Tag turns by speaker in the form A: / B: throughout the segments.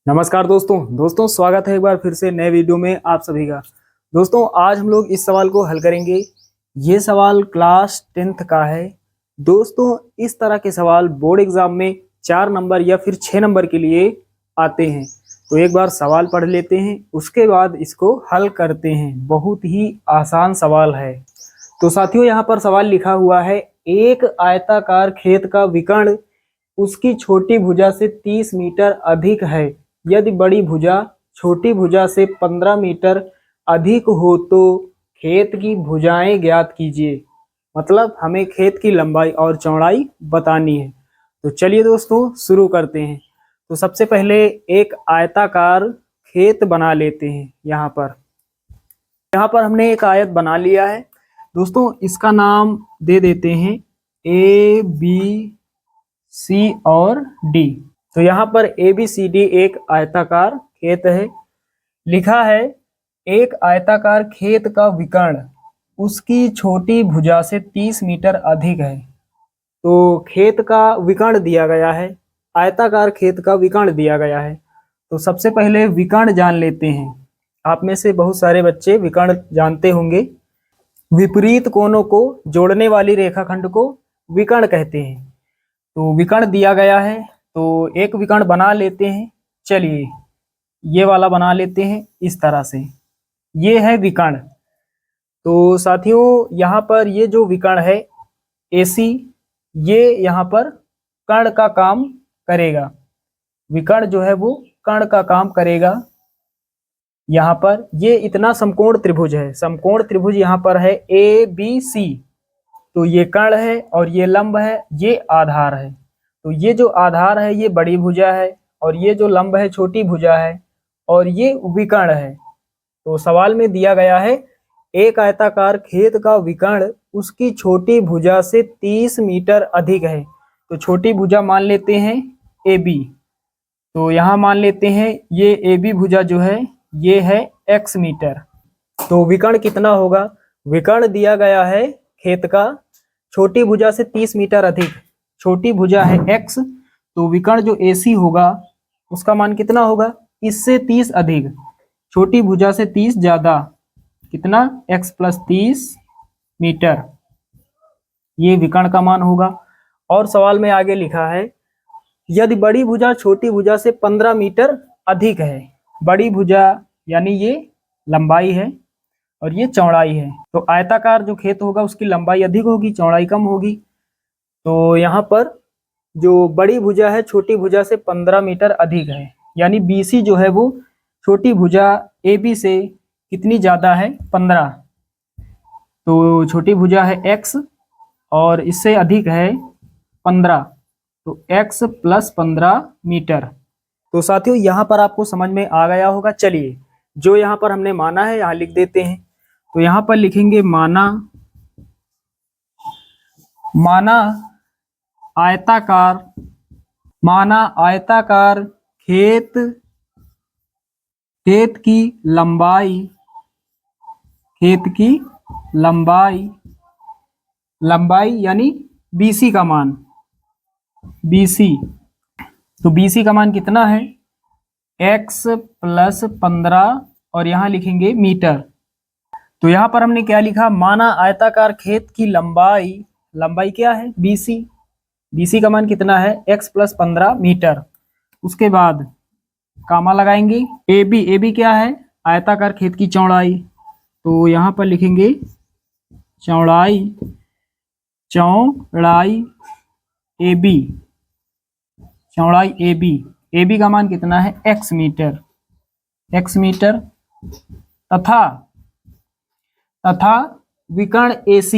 A: नमस्कार दोस्तों स्वागत है एक बार फिर से नए वीडियो में आप सभी का। दोस्तों आज हम लोग इस सवाल को हल करेंगे। ये सवाल क्लास 10th का है। दोस्तों इस तरह के सवाल बोर्ड एग्जाम में 4 नंबर या फिर 6 नंबर के लिए आते हैं। तो एक बार सवाल पढ़ लेते हैं, उसके बाद इसको हल करते हैं। बहुत ही आसान सवाल है। तो साथियों यहाँ पर सवाल लिखा हुआ है, एक आयताकार खेत का विकर्ण उसकी छोटी भुजा से 30 मीटर अधिक है। यदि बड़ी भुजा छोटी भुजा से 15 मीटर अधिक हो तो खेत की भुजाएं ज्ञात कीजिए। मतलब हमें खेत की लंबाई और चौड़ाई बतानी है। तो चलिए दोस्तों शुरू करते हैं। तो सबसे पहले एक आयताकार खेत बना लेते हैं। यहाँ पर हमने एक आयत बना लिया है। दोस्तों इसका नाम दे देते हैं ए बी सी और डी। तो यहाँ पर ए बी सी डी एक आयताकार खेत है। लिखा है एक आयताकार खेत का विकर्ण उसकी छोटी भुजा से 30 मीटर अधिक है। तो खेत का विकर्ण दिया गया है, आयताकार खेत का विकर्ण दिया गया है। तो सबसे पहले विकर्ण जान लेते हैं। आप में से बहुत सारे बच्चे विकर्ण जानते होंगे। विपरीत कोनों को जोड़ने वाली रेखाखंड को विकर्ण कहते हैं। तो विकर्ण दिया गया है, तो एक विकर्ण बना लेते हैं। चलिए ये वाला बना लेते हैं इस तरह से। ये है विकर्ण। तो साथियों यहाँ पर ये जो विकर्ण है AC, ये यहाँ पर कर्ण का काम करेगा। विकर्ण जो है वो कर्ण का काम करेगा। यहाँ पर ये इतना समकोण त्रिभुज है। समकोण त्रिभुज यहाँ पर है ABC। तो ये कर्ण है और ये लंब है, ये आधार है। तो ये जो आधार है ये बड़ी भुजा है और ये जो लंब है छोटी भुजा है और ये विकर्ण है। तो सवाल में दिया गया है एक आयताकार खेत का विकर्ण उसकी छोटी भुजा से 30 मीटर अधिक है। तो छोटी भुजा मान लेते हैं AB। तो यहाँ मान लेते हैं ये AB भुजा जो है ये है X मीटर। तो विकर्ण कितना होगा? विकर्ण दिया गया है खेत का छोटी भुजा से 30 मीटर अधिक। छोटी भुजा है X, तो विकर्ण जो AC होगा उसका मान कितना होगा? इससे 30 अधिक। छोटी भुजा से 30 ज्यादा कितना? X + 30 मीटर। ये विकर्ण का मान होगा। और सवाल में आगे लिखा है यदि बड़ी भुजा छोटी भुजा से 15 मीटर अधिक है। बड़ी भुजा यानी ये लंबाई है और ये चौड़ाई है। तो आयताकार जो खेत होगा उसकी लंबाई अधिक होगी, चौड़ाई कम होगी। तो यहाँ पर जो बड़ी भुजा है छोटी भुजा से 15 मीटर अधिक है, यानी BC जो है वो छोटी भुजा AB से कितनी ज़्यादा है? 15। तो छोटी भुजा है X और इससे अधिक है 15। तो X + 15 मीटर। तो साथियों यहाँ पर आपको समझ में आ गया होगा। चलिए जो यहाँ पर हमने माना है यहाँ लिख देते हैं। तो यहाँ पर लिखेंगे माना आयताकार खेत की लंबाई यानी BC का मान। BC, तो BC का मान कितना है? X + 15 और यहाँ लिखेंगे मीटर। तो यहाँ पर हमने क्या लिखा? माना आयताकार खेत की लंबाई क्या है? BC का मान कितना है? X + 15 मीटर। उसके बाद कामा लगाएंगे। AB क्या है? आयताकार खेत की चौड़ाई। तो यहाँ पर लिखेंगे चौड़ाई AB का मान कितना है? X मीटर। तथा विकर्ण AC।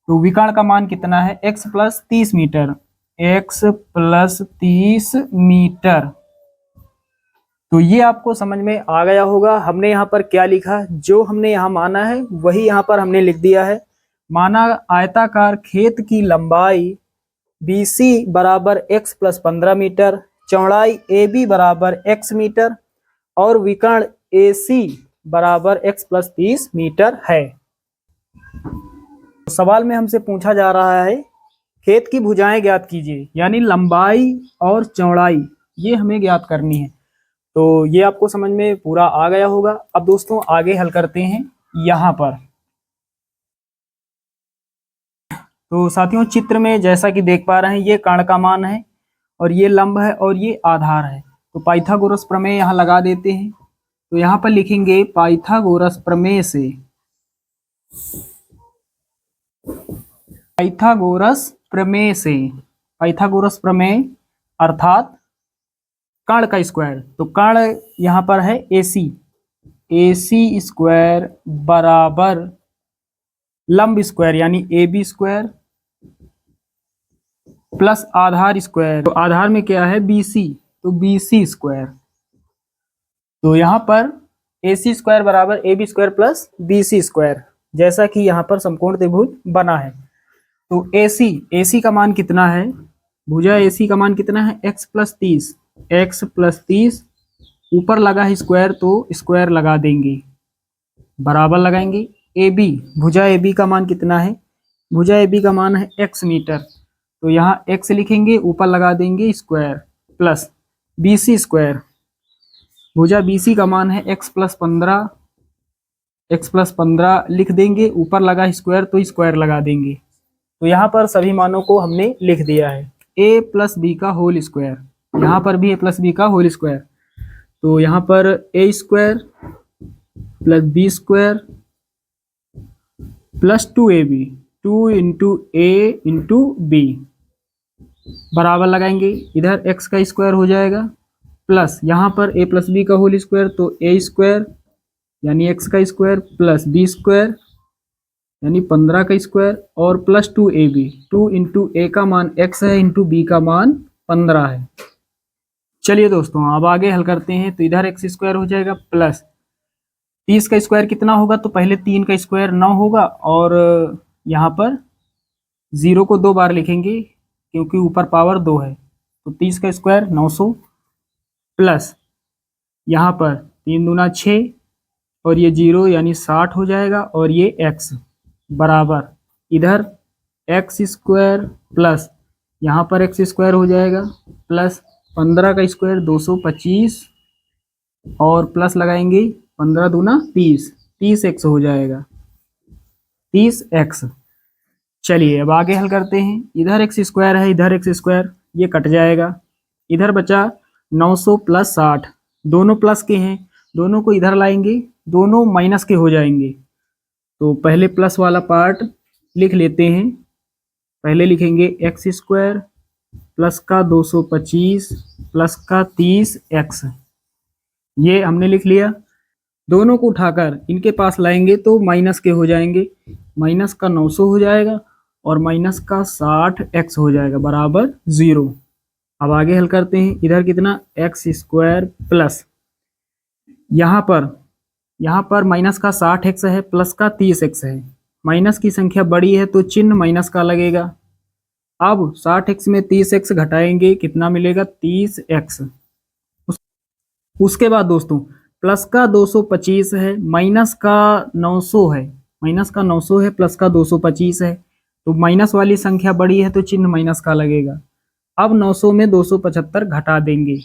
A: तो विकर्ण का मान कितना है? X + 30 मीटर। तो ये आपको समझ में आ गया होगा। हमने यहाँ पर क्या लिखा? जो हमने यहाँ माना है वही यहाँ पर हमने लिख दिया है। माना आयताकार खेत की लंबाई BC = X + 15 मीटर, चौड़ाई AB = X मीटर और विकर्ण AC = X + 30 मीटर है। सवाल में हमसे पूछा जा रहा है खेत की भुजाएं ज्ञात कीजिए, यानी लंबाई और चौड़ाई ये हमें ज्ञात करनी है। तो ये आपको समझ में पूरा आ गया होगा। अब दोस्तों आगे हल करते हैं यहाँ पर। तो साथियों चित्र में जैसा कि देख पा रहे हैं ये कर्ण का मान है और ये लंब है और ये आधार है। तो पाइथागोरस प्रमेय यहाँ लगा देते हैं। तो यहाँ पर लिखेंगे पाइथागोरस प्रमेय से, पाइथागोरस प्रमेय से, पाइथागोरस प्रमेय अर्थात कर्ण का स्क्वायर। तो कर्ण यहाँ पर है AC, AC स्क्वायर बराबर लंब स्क्वायर यानी AB स्क्वायर प्लस आधार स्क्वायर। तो आधार में क्या है BC, तो BC स्क्वायर। तो यहाँ पर AC स्क्वायर बराबर AB square plus BC square, जैसा कि यहाँ पर समकोण त्रिभुज बना है। तो AC का मान कितना है, भुजा AC का मान कितना है x प्लस 30, ऊपर लगा है स्क्वायर तो स्क्वायर लगा देंगे, बराबर लगाएंगे। AB, भुजा AB का मान कितना है, भुजा AB का मान है x मीटर, तो यहाँ x लिखेंगे, ऊपर लगा देंगे स्क्वायर प्लस BC स्क्वायर, भुजा BC का मान है x प्लस 15 लिख देंगे, ऊपर लगा स्क्वायर तो स्क्वायर लगा देंगे। तो यहाँ पर सभी मानों को हमने लिख दिया है। a प्लस बी का होल स्क्वायर, यहाँ पर भी a प्लस बी का होल स्क्वायर। तो यहाँ पर a square plus b square plus 2ab, 2 into a into b, बराबर लगाएंगे। इधर x का स्क्वायर हो जाएगा प्लस यहाँ पर a प्लस बी का होल स्क्वायर, तो a स्क्वायर यानी x का स्क्वायर प्लस b स्क्वायर यानी 15 का स्क्वायर और प्लस 2ab, 2 इंटू a का मान x है इंटू b का मान 15 है। चलिए दोस्तों अब आगे हल करते हैं। तो इधर x स्क्वायर हो जाएगा प्लस 30 का स्क्वायर कितना होगा, तो पहले 3 का स्क्वायर 9 होगा और यहाँ पर 0 को 2 बार लिखेंगे क्योंकि ऊपर पावर 2 है। तो 30 का स्क्वायर 900 प्लस यहाँ पर 3 दूना 6 और ये 0 यानी 60 हो जाएगा और ये x बराबर इधर x स्क्वायर प्लस यहाँ पर x स्क्वायर हो जाएगा प्लस 15 का स्क्वायर 225 और प्लस लगाएंगे 15 दूना 30x हो जाएगा 30x। चलिए अब आगे हल करते हैं। इधर x स्क्वायर है, इधर x स्क्वायर, ये कट जाएगा। इधर बचा 900 प्लस 60, दोनों प्लस के हैं, दोनों को इधर लाएंगे, दोनों माइनस के हो जाएंगे। तो पहले प्लस वाला पार्ट लिख लेते हैं। पहले लिखेंगे x स्क्वायर प्लस का 225 प्लस का 30x, ये हमने लिख लिया। दोनों को उठाकर इनके पास लाएंगे तो माइनस के हो जाएंगे, माइनस का 900 हो जाएगा और माइनस का 60x हो जाएगा बराबर 0। अब आगे हल करते हैं। इधर कितना x स्क्वायर प्लस यहाँ पर माइनस का 60x है प्लस का 30x है, माइनस की संख्या बड़ी है तो चिन्ह माइनस का लगेगा। अब 60x में 30x घटाएंगे, कितना मिलेगा 30x। उसके बाद दोस्तों प्लस का 225 है, माइनस का 900 है, माइनस का 900 है प्लस का 225 है, तो माइनस वाली संख्या बड़ी है तो चिन्ह माइनस का लगेगा। अब 900 में 275 घटा देंगे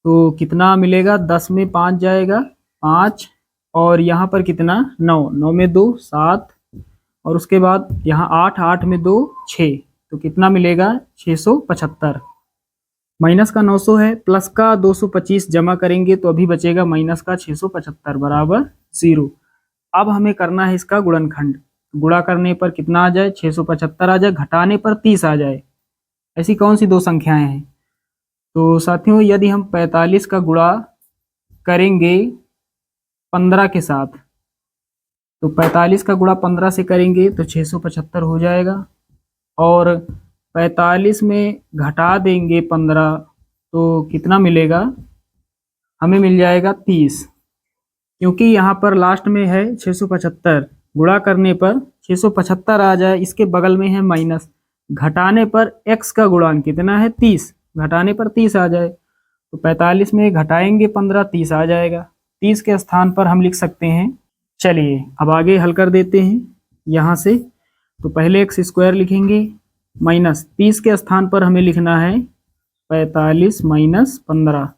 A: तो कितना मिलेगा, 10 में 5 जाएगा 5 और यहाँ पर कितना 9, 9 में 2 7 और उसके बाद यहाँ 8, 8 में 2 6, तो कितना मिलेगा 675। माइनस का 900 है प्लस का 225 जमा करेंगे तो अभी बचेगा माइनस का 675 बराबर 0। अब हमें करना है इसका गुणनखंड, गुणा करने पर कितना आ जाए 675 आ जाए, घटाने पर 30 आ जाए। ऐसी कौन सी दो संख्याएं हैं? तो साथियों यदि हम 45 का गुणा करेंगे 15 के साथ, तो 45 का गुणा 15 से करेंगे तो 675 हो जाएगा और 45 में घटा देंगे 15 तो कितना मिलेगा, हमें मिल जाएगा 30, क्योंकि यहाँ पर लास्ट में है 675, गुणा करने पर 675 आ जाए, इसके बगल में है माइनस, घटाने पर x का गुणांक कितना है 30, घटाने पर 30 आ जाए, तो 45 में घटाएंगे 15 30 आ जाएगा, 30 के स्थान पर हम लिख सकते हैं। चलिए अब आगे हल कर देते हैं। यहाँ से तो पहले एक्स स्क्वायर लिखेंगे माइनस 30 के स्थान पर हमें लिखना है 45 माइनस 15।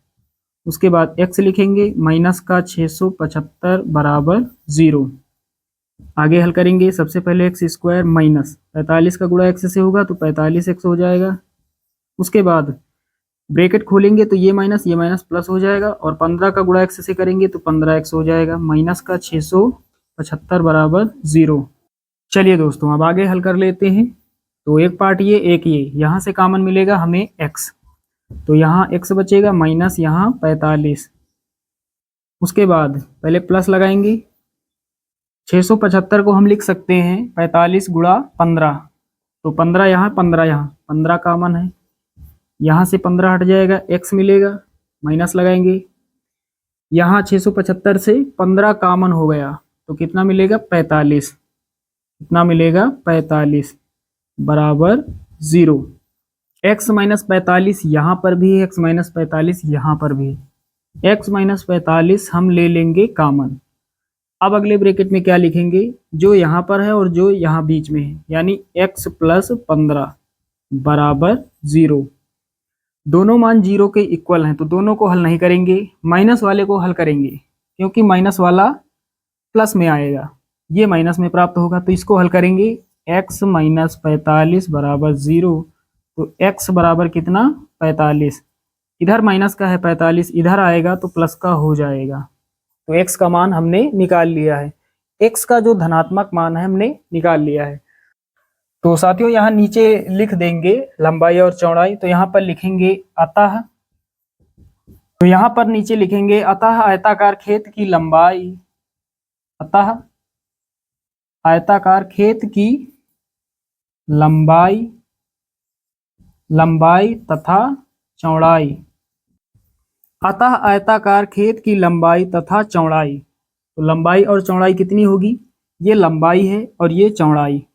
A: उसके बाद एक्स लिखेंगे माइनस का 675 बराबर 0। आगे हल करेंगे। सबसे पहले एक्स स्क्वायर माइनस 45 का गुणा एक्स से होगा तो 45 एक्स हो जाएगा। उसके बाद ब्रैकेट खोलेंगे तो ये माइनस प्लस हो जाएगा और 15 का गुणा एक्स से करेंगे तो 15 एक्स हो जाएगा। माइनस का 675 बराबर 0। चलिए दोस्तों अब आगे हल कर लेते हैं। तो एक पार्ट ये एक ये, यहाँ से कॉमन मिलेगा हमें x, तो यहाँ x बचेगा माइनस यहाँ 45। उसके बाद पहले प्लस लगाएंगे। 675 को हम लिख सकते हैं 45 गुणा 15, तो 15 यहाँ 15 कॉमन है, यहाँ से 15 हट जाएगा, x मिलेगा, माइनस लगाएंगे। यहाँ 675 से 15 कॉमन हो गया तो कितना मिलेगा 45, कितना मिलेगा 45 बराबर 0। x माइनस 45 यहाँ पर भी है, x माइनस 45 यहाँ पर भी है। x माइनस 45 हम ले लेंगे कॉमन। अब अगले ब्रैकेट में क्या लिखेंगे, जो यहाँ पर है और जो यहाँ बीच में है, यानी x प्लस 15 बराबर 0। दोनों मान 0 के इक्वल हैं तो दोनों को हल नहीं करेंगे, माइनस वाले को हल करेंगे क्योंकि माइनस वाला प्लस में आएगा, ये माइनस में प्राप्त होगा तो इसको हल करेंगे। x माइनस 45 बराबर 0, तो x बराबर कितना 45, इधर माइनस का है 45, इधर आएगा तो प्लस का हो जाएगा। तो x का मान हमने निकाल लिया है, x का जो धनात्मक मान है हमने निकाल लिया है। तो साथियों यहाँ नीचे लिख देंगे लंबाई और चौड़ाई, तो यहाँ पर लिखेंगे अतः, तो यहाँ पर नीचे लिखेंगे अतः आयताकार खेत की लंबाई, अतः आयताकार खेत की लंबाई तथा चौड़ाई, अतः आयताकार खेत की लंबाई तथा चौड़ाई। तो लंबाई और चौड़ाई कितनी होगी, ये लंबाई है और ये चौड़ाई।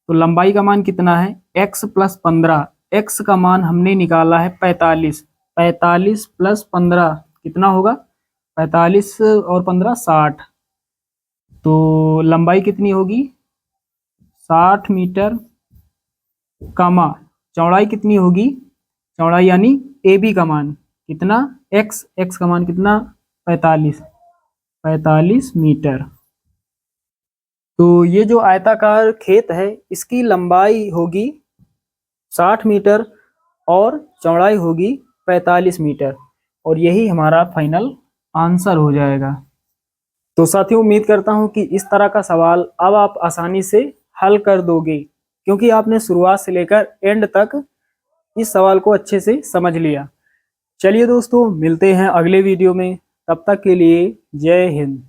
A: तो लंबाई का मान कितना है x प्लस 15, x का मान हमने निकाला है 45, 45 प्लस 15 कितना होगा 45 और 15 60, तो लंबाई कितनी होगी 60 मीटर, कामा चौड़ाई कितनी होगी, चौड़ाई यानी ए बी का मान कितना x का मान कितना 45 मीटर। तो ये जो आयताकार खेत है इसकी लंबाई होगी 60 मीटर और चौड़ाई होगी 45 मीटर, और यही हमारा फाइनल आंसर हो जाएगा। तो साथियों उम्मीद करता हूं कि इस तरह का सवाल अब आप आसानी से हल कर दोगे, क्योंकि आपने शुरुआत से लेकर एंड तक इस सवाल को अच्छे से समझ लिया। चलिए दोस्तों मिलते हैं अगले वीडियो में, तब तक के लिए जय हिंद।